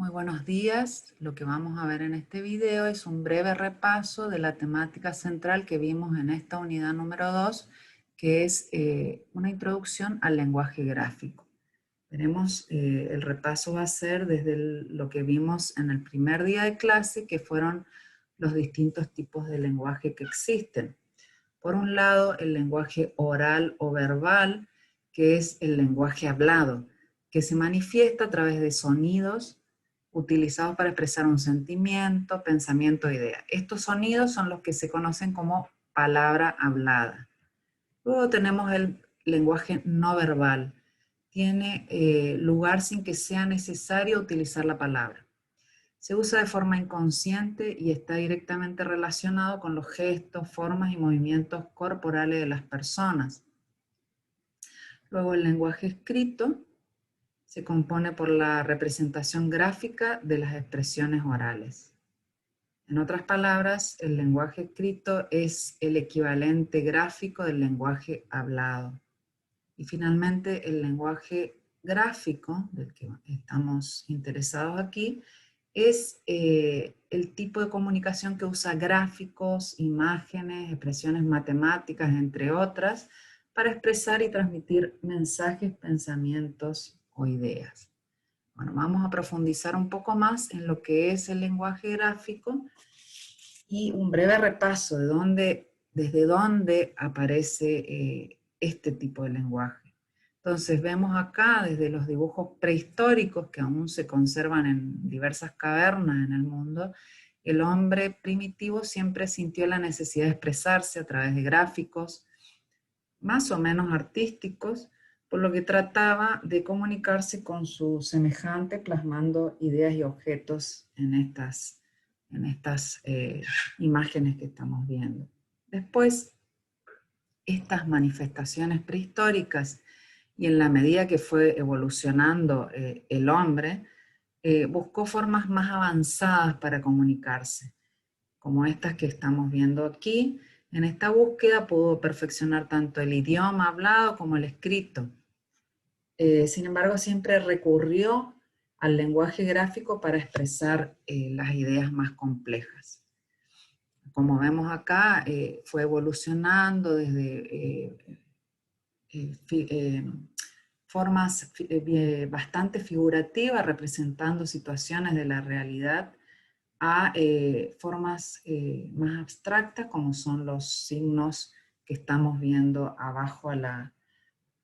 Muy buenos días. Lo que vamos a ver en este video es un breve repaso de la temática central que vimos en esta unidad número 2, que es una introducción al lenguaje gráfico. Veremos, el repaso va a ser desde lo que vimos en el primer día de clase, que fueron los distintos tipos de lenguaje que existen. Por un lado, el lenguaje oral o verbal, que es el lenguaje hablado, que se manifiesta a través de sonidos utilizados para expresar un sentimiento, pensamiento o idea. Estos sonidos son los que se conocen como palabra hablada. Luego tenemos el lenguaje no verbal. Tiene lugar sin que sea necesario utilizar la palabra. Se usa de forma inconsciente y está directamente relacionado con los gestos, formas y movimientos corporales de las personas. Luego el lenguaje escrito se compone por la representación gráfica de las expresiones orales. En otras palabras, el lenguaje escrito es el equivalente gráfico del lenguaje hablado. Y finalmente, el lenguaje gráfico, del que estamos interesados aquí, es el tipo de comunicación que usa gráficos, imágenes, expresiones matemáticas, entre otras, para expresar y transmitir mensajes, pensamientos o ideas. Bueno, vamos a profundizar un poco más en lo que es el lenguaje gráfico y un breve repaso de desde dónde aparece este tipo de lenguaje. Entonces vemos acá desde los dibujos prehistóricos que aún se conservan en diversas cavernas en el mundo, el hombre primitivo siempre sintió la necesidad de expresarse a través de gráficos, más o menos artísticos, por lo que trataba de comunicarse con su semejante plasmando ideas y objetos en estas imágenes que estamos viendo. Después, estas manifestaciones prehistóricas y en la medida que fue evolucionando el hombre, buscó formas más avanzadas para comunicarse, como estas que estamos viendo aquí. En esta búsqueda pudo perfeccionar tanto el idioma hablado como el escrito. Sin embargo, siempre recurrió al lenguaje gráfico para expresar las ideas más complejas. Como vemos acá, fue evolucionando desde formas bastante figurativas, representando situaciones de la realidad, a formas más abstractas, como son los signos que estamos viendo abajo a la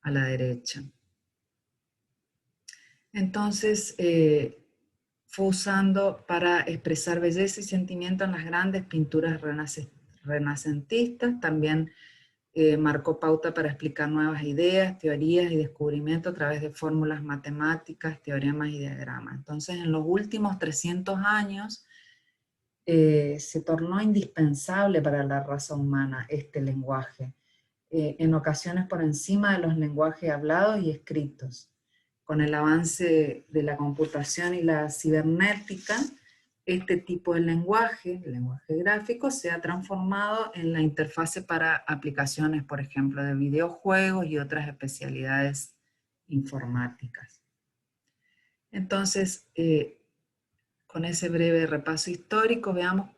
derecha. Entonces, fue usando para expresar belleza y sentimiento en las grandes pinturas renacentistas. También marcó pauta para explicar nuevas ideas, teorías y descubrimientos a través de fórmulas matemáticas, teoremas y diagramas. Entonces, en los últimos 300 años, se tornó indispensable para la raza humana este lenguaje, en ocasiones por encima de los lenguajes hablados y escritos. Con el avance de la computación y la cibernética, este tipo de lenguaje, el lenguaje gráfico, se ha transformado en la interfase para aplicaciones, por ejemplo, de videojuegos y otras especialidades informáticas. Entonces, con ese breve repaso histórico, veamos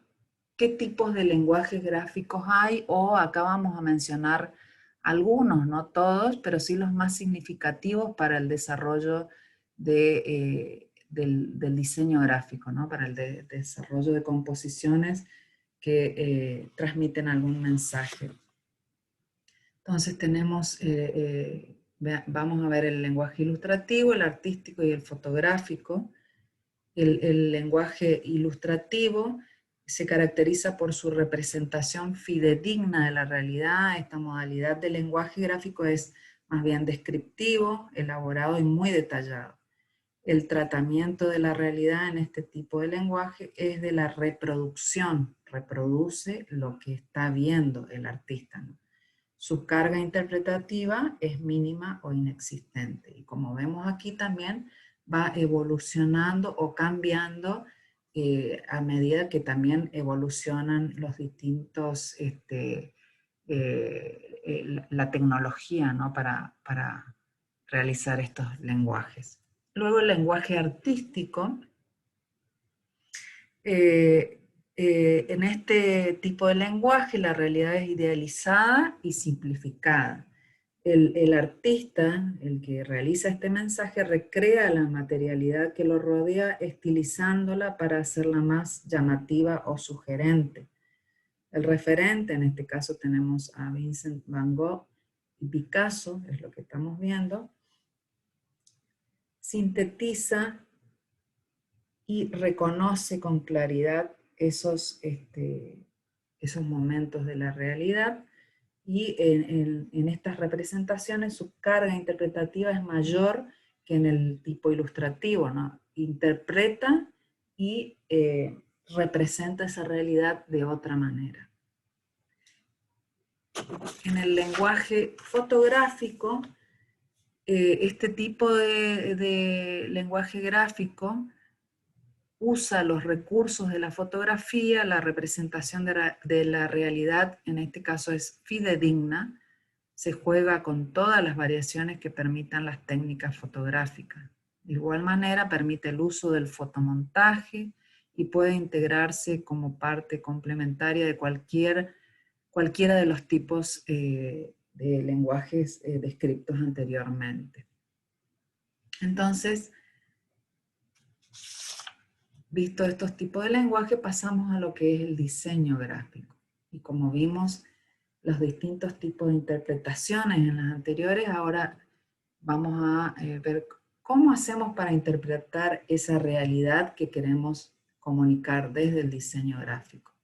qué tipos de lenguajes gráficos hay, o acá vamos a mencionar algunos, no todos, pero sí los más significativos para el desarrollo del diseño gráfico, ¿no? Para el desarrollo de composiciones que transmiten algún mensaje. Entonces tenemos, vamos a ver el lenguaje ilustrativo, el artístico y el fotográfico. El lenguaje ilustrativo se caracteriza por su representación fidedigna de la realidad. Esta modalidad de lenguaje gráfico es más bien descriptivo, elaborado y muy detallado. El tratamiento de la realidad en este tipo de lenguaje es de la reproducción, reproduce lo que está viendo el artista, ¿no? Su carga interpretativa es mínima o inexistente. Y como vemos aquí también, va evolucionando o cambiando a medida que también evolucionan los distintos, la tecnología, ¿no? para realizar estos lenguajes. Luego el lenguaje artístico En este tipo de lenguaje la realidad es idealizada y simplificada. El artista, el que realiza este mensaje, recrea la materialidad que lo rodea estilizándola para hacerla más llamativa o sugerente. El referente, en este caso tenemos a Vincent Van Gogh y Picasso, es lo que estamos viendo, sintetiza y reconoce con claridad esos momentos de la realidad, y en estas representaciones su carga interpretativa es mayor que en el tipo ilustrativo, ¿no? Interpreta y representa esa realidad de otra manera. En el lenguaje fotográfico, este tipo de lenguaje gráfico usa los recursos de la fotografía, la representación de la realidad, en este caso es fidedigna, se juega con todas las variaciones que permitan las técnicas fotográficas. De igual manera permite el uso del fotomontaje y puede integrarse como parte complementaria de cualquiera de los tipos de lenguajes descritos anteriormente. Entonces, visto estos tipos de lenguaje, pasamos a lo que es el diseño gráfico. Y como vimos los distintos tipos de interpretaciones en las anteriores, ahora vamos a ver cómo hacemos para interpretar esa realidad que queremos comunicar desde el diseño gráfico.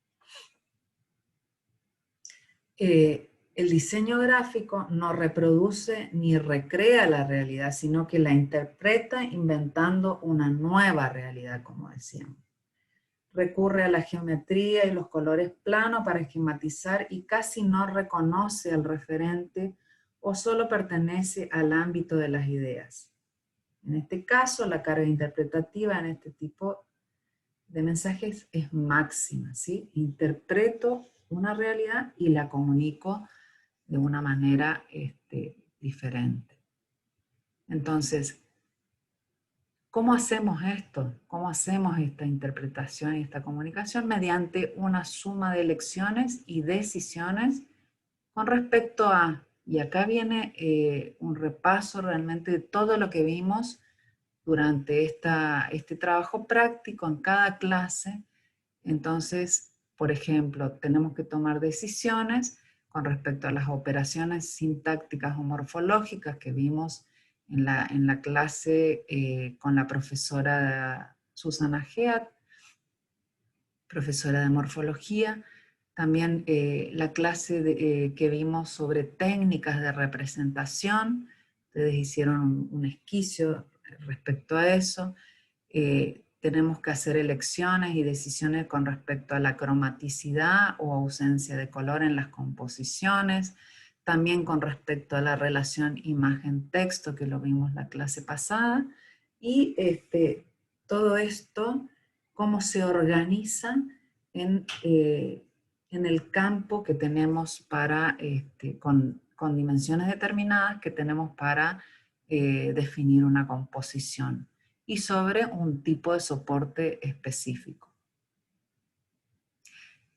El diseño gráfico no reproduce ni recrea la realidad, sino que la interpreta inventando una nueva realidad, como decíamos. Recurre a la geometría y los colores planos para esquematizar y casi no reconoce al referente o solo pertenece al ámbito de las ideas. En este caso, la carga interpretativa en este tipo de mensajes es máxima, ¿sí? Interpreto una realidad y la comunico de una manera diferente. Entonces, ¿cómo hacemos esto? ¿Cómo hacemos esta interpretación y esta comunicación? Mediante una suma de elecciones y decisiones con respecto a, y acá viene un repaso realmente de todo lo que vimos durante este trabajo práctico en cada clase. Entonces, por ejemplo, tenemos que tomar decisiones con respecto a las operaciones sintácticas o morfológicas que vimos en la clase con la profesora Susana Geat, profesora de morfología. También la clase que vimos sobre técnicas de representación. Ustedes hicieron un esquicio respecto a eso. Tenemos que hacer elecciones y decisiones con respecto a la cromaticidad o ausencia de color en las composiciones, también con respecto a la relación imagen-texto, que lo vimos la clase pasada, y todo esto, cómo se organiza en el campo que tenemos para, con dimensiones determinadas que tenemos para definir una composición, y sobre un tipo de soporte específico.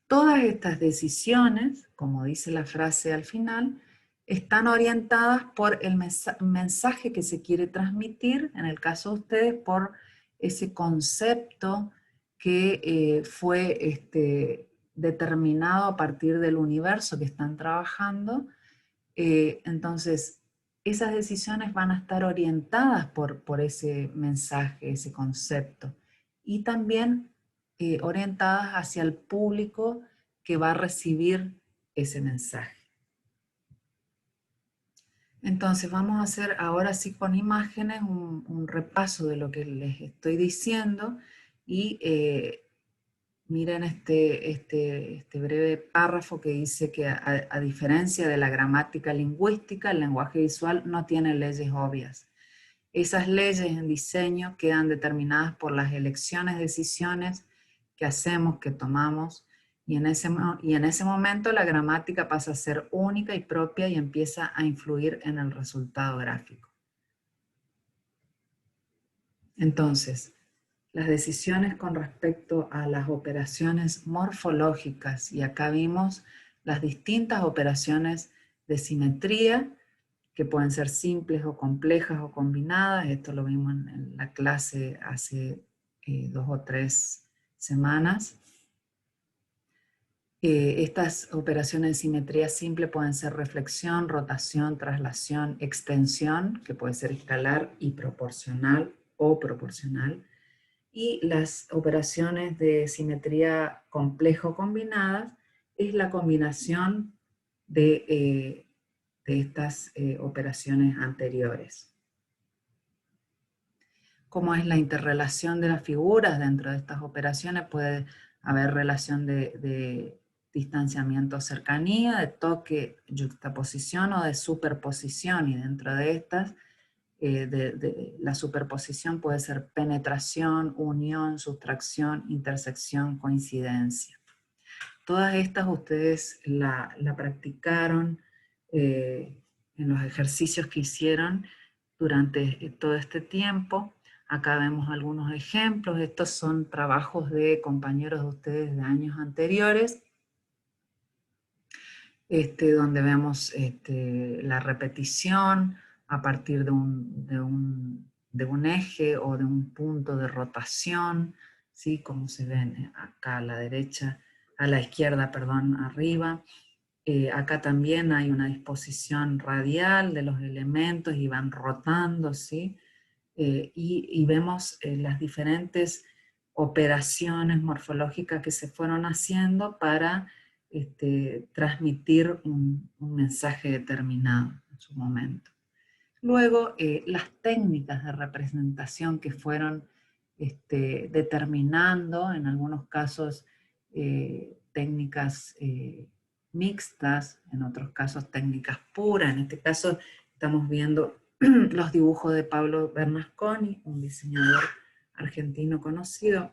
Todas estas decisiones, como dice la frase al final, están orientadas por el mensaje que se quiere transmitir, en el caso de ustedes, por ese concepto que fue determinado a partir del universo que están trabajando. Entonces, esas decisiones van a estar orientadas por ese mensaje, ese concepto, y también orientadas hacia el público que va a recibir ese mensaje. Entonces vamos a hacer ahora sí con imágenes un repaso de lo que les estoy diciendo, y miren este breve párrafo que dice que a diferencia de la gramática lingüística, el lenguaje visual no tiene leyes obvias. Esas leyes en diseño quedan determinadas por las elecciones, decisiones que hacemos, que tomamos, y en ese momento la gramática pasa a ser única y propia y empieza a influir en el resultado gráfico. Entonces, las decisiones con respecto a las operaciones morfológicas, y acá vimos las distintas operaciones de simetría, que pueden ser simples o complejas o combinadas. Esto lo vimos en la clase hace 2 o 3 semanas. Estas operaciones de simetría simple pueden ser reflexión, rotación, traslación, extensión, que puede ser escalar y proporcional o proporcional. Y las operaciones de simetría complejo combinadas es la combinación de estas operaciones anteriores. ¿Cómo es la interrelación de las figuras dentro de estas operaciones? Puede haber relación de distanciamiento, cercanía, de toque, yuxtaposición o de superposición, y dentro de estas, la superposición puede ser penetración, unión, sustracción, intersección, coincidencia. Todas estas ustedes la practicaron en los ejercicios que hicieron durante todo este tiempo. Acá vemos algunos ejemplos. Estos son trabajos de compañeros de ustedes de años anteriores, donde vemos la repetición a partir de un eje o de un punto de rotación, ¿sí? Como se ven acá a la derecha, a la izquierda, perdón, arriba. Acá también hay una disposición radial de los elementos y van rotando, ¿sí? Y vemos las diferentes operaciones morfológicas que se fueron haciendo para transmitir un mensaje determinado en su momento. Luego, las técnicas de representación que fueron determinando, en algunos casos técnicas mixtas, en otros casos técnicas puras. En este caso estamos viendo los dibujos de Pablo Bernasconi, un diseñador argentino conocido,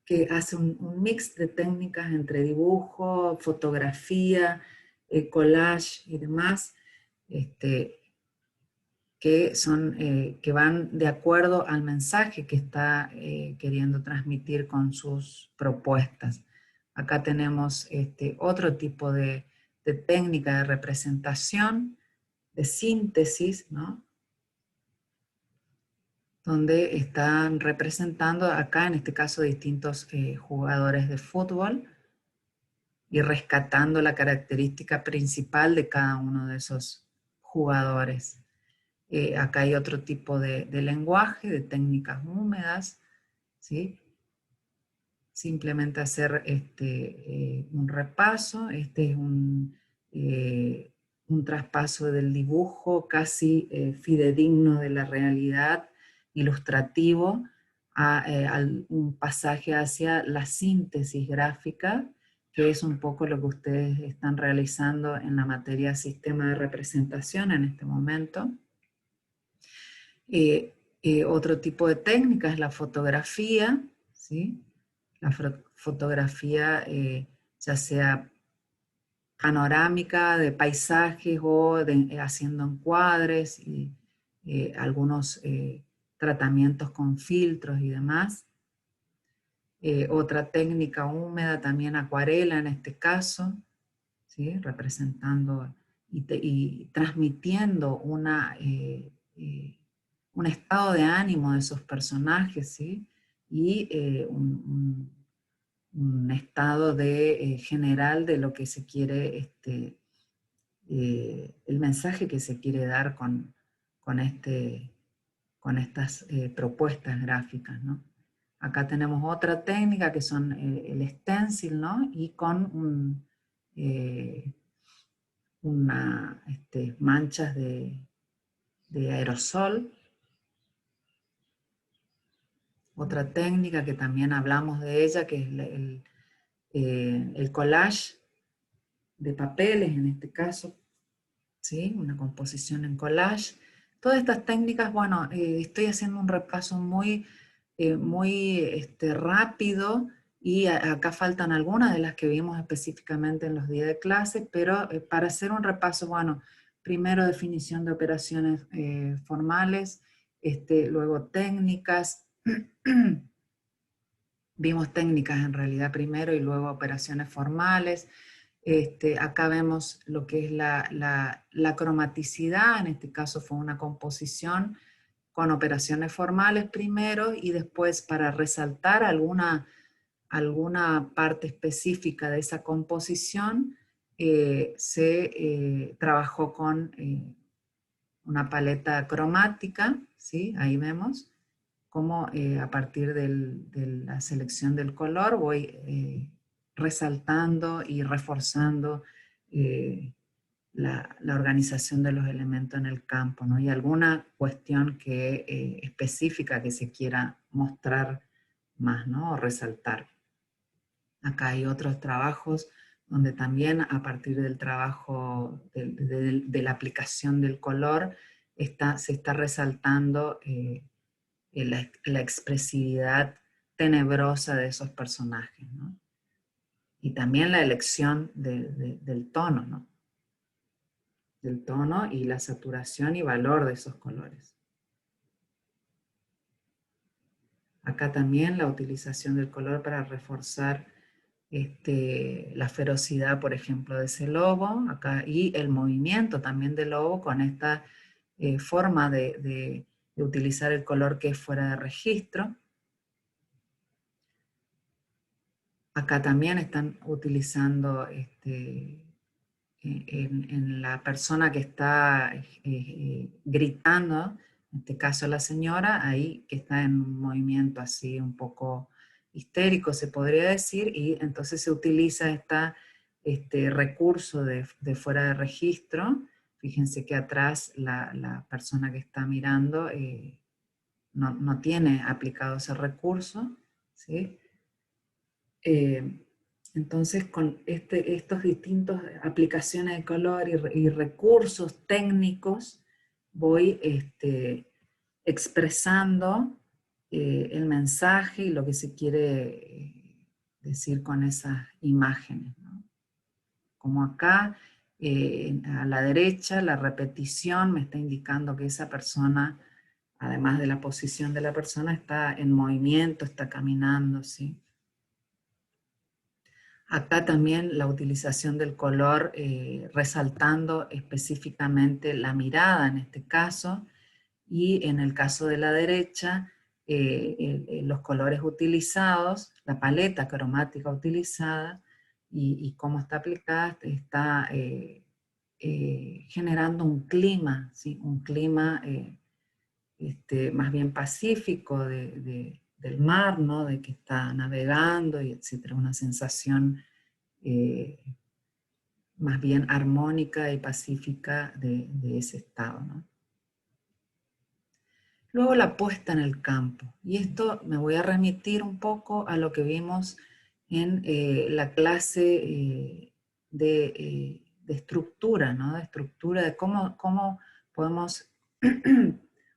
que hace un mix de técnicas entre dibujo, fotografía, collage y demás, que van de acuerdo al mensaje que está queriendo transmitir con sus propuestas. Acá tenemos otro tipo de técnica de representación, de síntesis, ¿no? Donde están representando acá, en este caso, distintos jugadores de fútbol y rescatando la característica principal de cada uno de esos jugadores. Acá hay otro tipo de lenguaje, de técnicas húmedas, ¿sí? Simplemente hacer un repaso. Este es un traspaso del dibujo casi fidedigno de la realidad, ilustrativo, a un pasaje hacia la síntesis gráfica, que es un poco lo que ustedes están realizando en la materia sistema de representación en este momento. Otro tipo de técnica es la fotografía, ¿sí? La fotografía ya sea panorámica, de paisajes o haciendo encuadres, y algunos tratamientos con filtros y demás. Otra técnica húmeda, también acuarela en este caso, ¿sí? Representando y transmitiendo un estado de ánimo de esos personajes, ¿sí? Y un estado general de lo que se quiere, el mensaje que se quiere dar con estas propuestas gráficas, ¿no? Acá tenemos otra técnica que son el stencil, ¿no? Y con manchas de aerosol. Otra técnica que también hablamos de ella, que es el collage de papeles, en este caso, ¿sí? Una composición en collage. Todas estas técnicas, bueno, estoy haciendo un repaso muy rápido, y acá faltan algunas de las que vimos específicamente en los días de clase, pero para hacer un repaso, bueno, primero definición de operaciones formales, luego técnicas, Vimos técnicas en realidad primero y luego operaciones formales. Acá vemos lo que es la cromaticidad, en este caso fue una composición con operaciones formales primero y después para resaltar alguna parte específica de esa composición se trabajó con una paleta cromática, ¿sí? Ahí vemos cómo a partir de la selección del color voy resaltando y reforzando la organización de los elementos en el campo, ¿no? Y alguna cuestión específica que se quiera mostrar más, ¿no? O resaltar. Acá hay otros trabajos donde también a partir del trabajo de la aplicación del color se está resaltando la expresividad tenebrosa de esos personajes, ¿no? Y también la elección del tono, ¿no? Del tono y la saturación y valor de esos colores. Acá también la utilización del color para reforzar la ferocidad, por ejemplo, de ese lobo, acá, y el movimiento también del lobo con esta forma de utilizar el color que es fuera de registro. Acá también están utilizando en la persona que está gritando, en este caso la señora, ahí que está en un movimiento así un poco histérico, se podría decir, y entonces se utiliza este recurso de fuera de registro. Fíjense que atrás la persona que está mirando no tiene aplicado ese recurso, ¿sí? Entonces, con estos distintos aplicaciones de color y recursos técnicos, voy expresando el mensaje y lo que se quiere decir con esas imágenes, ¿no? Como acá, a la derecha, la repetición me está indicando que esa persona, además de la posición de la persona, está en movimiento, está caminando, ¿sí? Acá también la utilización del color, resaltando específicamente la mirada en este caso, y en el caso de la derecha, los colores utilizados, la paleta cromática utilizada y cómo está aplicada, está generando un clima, ¿sí? Un clima más bien pacífico del mar, ¿no? De que está navegando y etcétera, una sensación eh, más bien armónica y pacífica de ese estado, ¿no? Luego la puesta en el campo, y esto me voy a remitir un poco a lo que vimos en la clase de estructura, ¿no? De estructura, de cómo podemos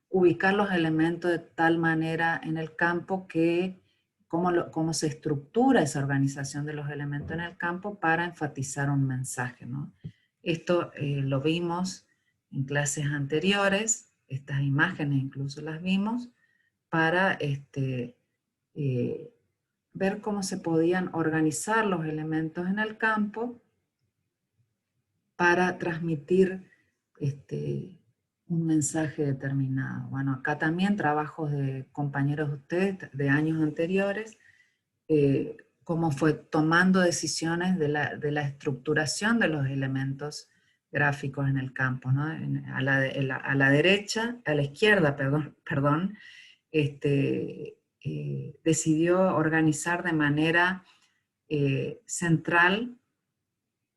ubicar los elementos de tal manera en el campo que cómo se estructura esa organización de los elementos en el campo para enfatizar un mensaje, ¿no? Esto lo vimos en clases anteriores, estas imágenes incluso las vimos, para ver cómo se podían organizar los elementos en el campo para transmitir un mensaje determinado. Bueno, acá también trabajos de compañeros de ustedes de años anteriores, cómo fue tomando decisiones de la estructuración de los elementos gráficos en el campo, ¿no? A la derecha, a la izquierda, perdón, decidió organizar de manera central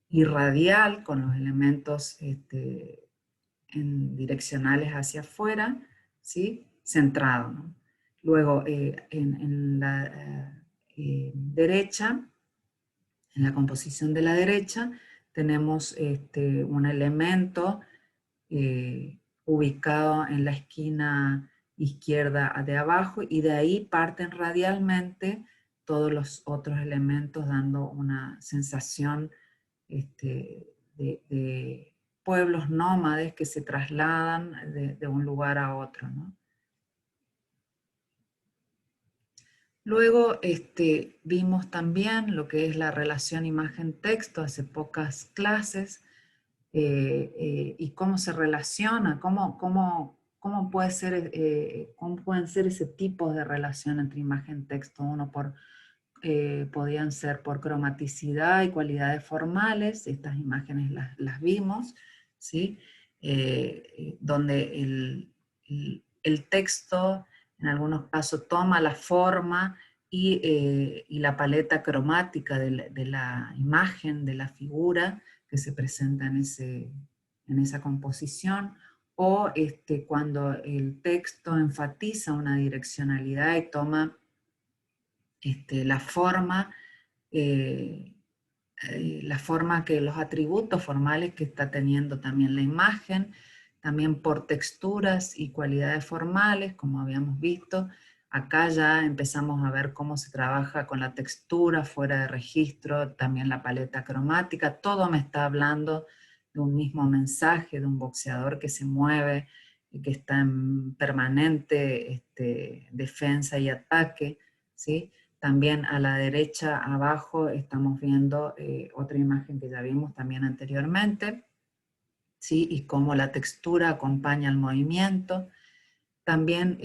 y radial con los elementos direccionales hacia afuera, ¿sí? Centrado, ¿no? Luego, en la derecha, en la composición de la derecha, tenemos un elemento ubicado en la esquina izquierda de abajo y de ahí parten radialmente todos los otros elementos dando una sensación de pueblos nómades que se trasladan de un lugar a otro, ¿no? Luego vimos también lo que es la relación imagen-texto, hace pocas clases, y cómo se relaciona, cómo pueden ser ese tipo de relación entre imagen-texto. Podían ser por cromaticidad y cualidades formales, estas imágenes las vimos, ¿sí? Donde el texto en algunos casos toma la forma y la paleta cromática de la imagen, de la figura que se presenta en esa composición, o cuando el texto enfatiza una direccionalidad y toma eh, la forma que los atributos formales que está teniendo también la imagen, también por texturas y cualidades formales, como habíamos visto. Acá ya empezamos a ver cómo se trabaja con la textura fuera de registro, también la paleta cromática, todo me está hablando de un mismo mensaje, de un boxeador que se mueve y que está en permanente defensa y ataque, ¿sí? También a la derecha abajo estamos viendo otra imagen que ya vimos también anteriormente, ¿sí? Y cómo la textura acompaña el movimiento. También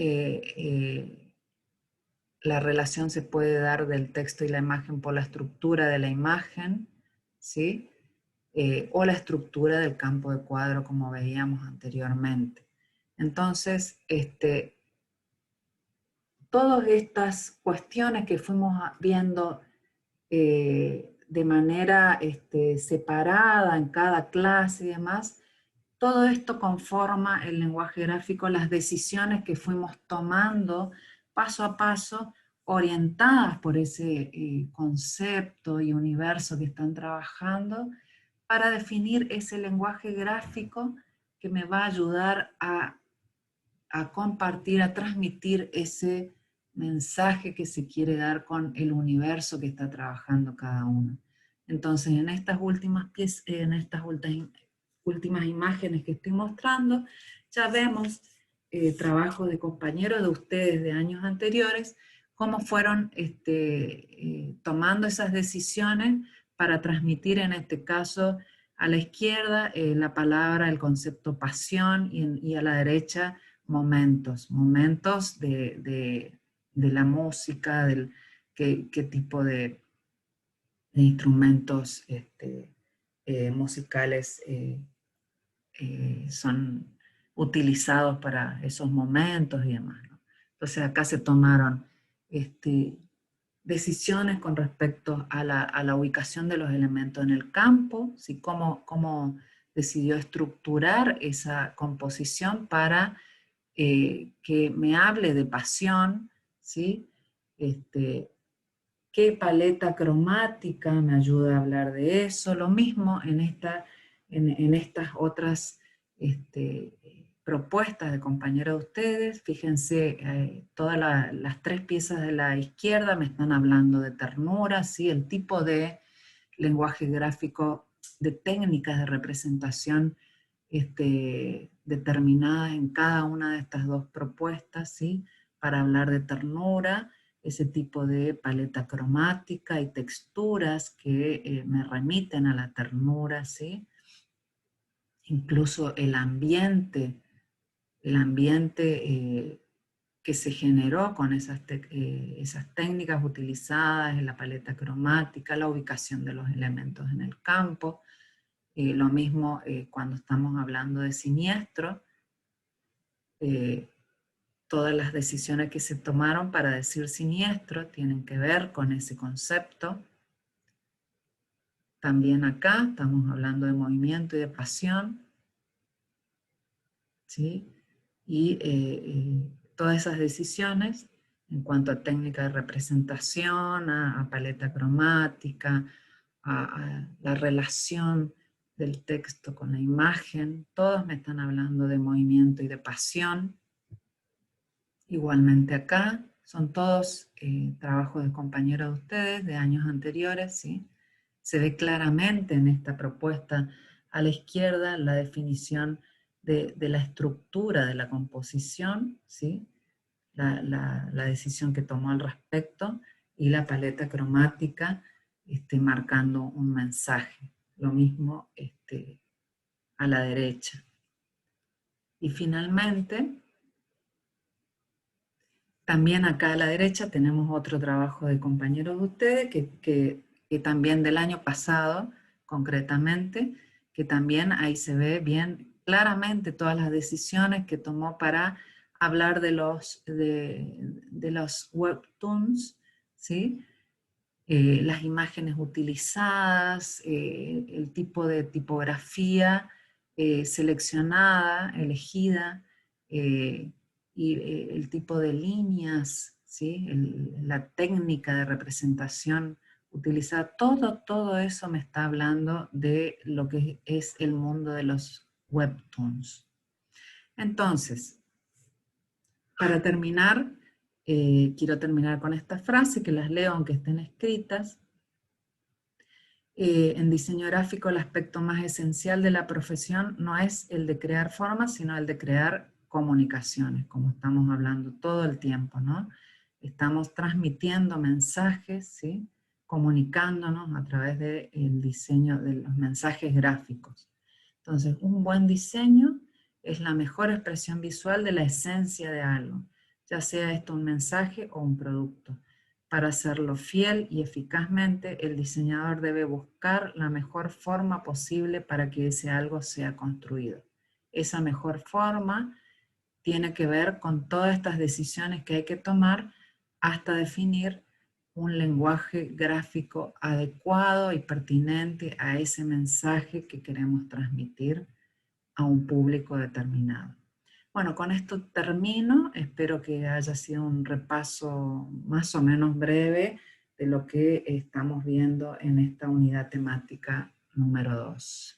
la relación se puede dar del texto y la imagen por la estructura de la imagen, ¿sí? O la estructura del campo de cuadro como veíamos anteriormente. Entonces, todas estas cuestiones que fuimos viendo de manera separada en cada clase y demás, todo esto conforma el lenguaje gráfico, las decisiones que fuimos tomando paso a paso, orientadas por ese concepto y universo que están trabajando, para definir ese lenguaje gráfico que me va a ayudar a compartir, a transmitir ese mensaje que se quiere dar con el universo que está trabajando cada uno. Entonces, en estas últimas imágenes que estoy mostrando, ya vemos trabajos de compañeros de ustedes de años anteriores, cómo fueron tomando esas decisiones para transmitir en este caso a la izquierda la palabra, el concepto pasión, y a la derecha momentos de la música, qué tipo de instrumentos musicales son utilizados para esos momentos y demás, ¿no? Entonces acá se tomaron decisiones con respecto a la ubicación de los elementos en el campo, ¿sí? Cómo decidió estructurar esa composición para que me hable de pasión, ¿sí? ¿Qué paleta cromática me ayuda a hablar de eso? Lo mismo en estas otras propuestas de compañeros de ustedes. Fíjense, todas las tres piezas de la izquierda me están hablando de ternura, ¿sí? El tipo de lenguaje gráfico, de técnicas de representación determinadas en cada una de estas dos propuestas, ¿sí? Para hablar de ternura, ese tipo de paleta cromática y texturas que me remiten a la ternura, ¿sí? Incluso el ambiente que se generó con esas técnicas utilizadas en la paleta cromática, la ubicación de los elementos en el campo. Lo mismo cuando estamos hablando de siniestro, todas las decisiones que se tomaron para decir siniestro tienen que ver con ese concepto. También acá estamos hablando de movimiento y de pasión, ¿sí? Y todas esas decisiones en cuanto a técnica de representación, a paleta cromática, a la relación del texto con la imagen, todos me están hablando de movimiento y de pasión. Igualmente acá, son todos trabajos de compañeros de ustedes de años anteriores, ¿sí? Se ve claramente en esta propuesta a la izquierda la definición de la estructura de la composición, ¿sí? la decisión que tomó al respecto, y la paleta cromática marcando un mensaje. Lo mismo a la derecha. Y finalmente, también acá a la derecha tenemos otro trabajo de compañeros de ustedes, que también del año pasado, concretamente, que también ahí se ve bien claramente todas las decisiones que tomó para hablar de los webtoons, ¿sí? Las imágenes utilizadas, el tipo de tipografía seleccionada, elegida, y el tipo de líneas, ¿sí? La técnica de representación utilizada, todo eso me está hablando de lo que es el mundo de los webtoons. Entonces, para terminar, quiero terminar con esta frase que las leo aunque estén escritas. En diseño gráfico el aspecto más esencial de la profesión no es el de crear formas, sino el de crear comunicaciones, como estamos hablando todo el tiempo, ¿no? Estamos transmitiendo mensajes, ¿sí? Comunicándonos a través del diseño de los mensajes gráficos. Entonces, un buen diseño es la mejor expresión visual de la esencia de algo, ya sea esto un mensaje o un producto. Para hacerlo fiel y eficazmente, el diseñador debe buscar la mejor forma posible para que ese algo sea construido. Esa mejor forma tiene que ver con todas estas decisiones que hay que tomar hasta definir un lenguaje gráfico adecuado y pertinente a ese mensaje que queremos transmitir a un público determinado. Bueno, con esto termino. Espero que haya sido un repaso más o menos breve de lo que estamos viendo en esta unidad temática número 2.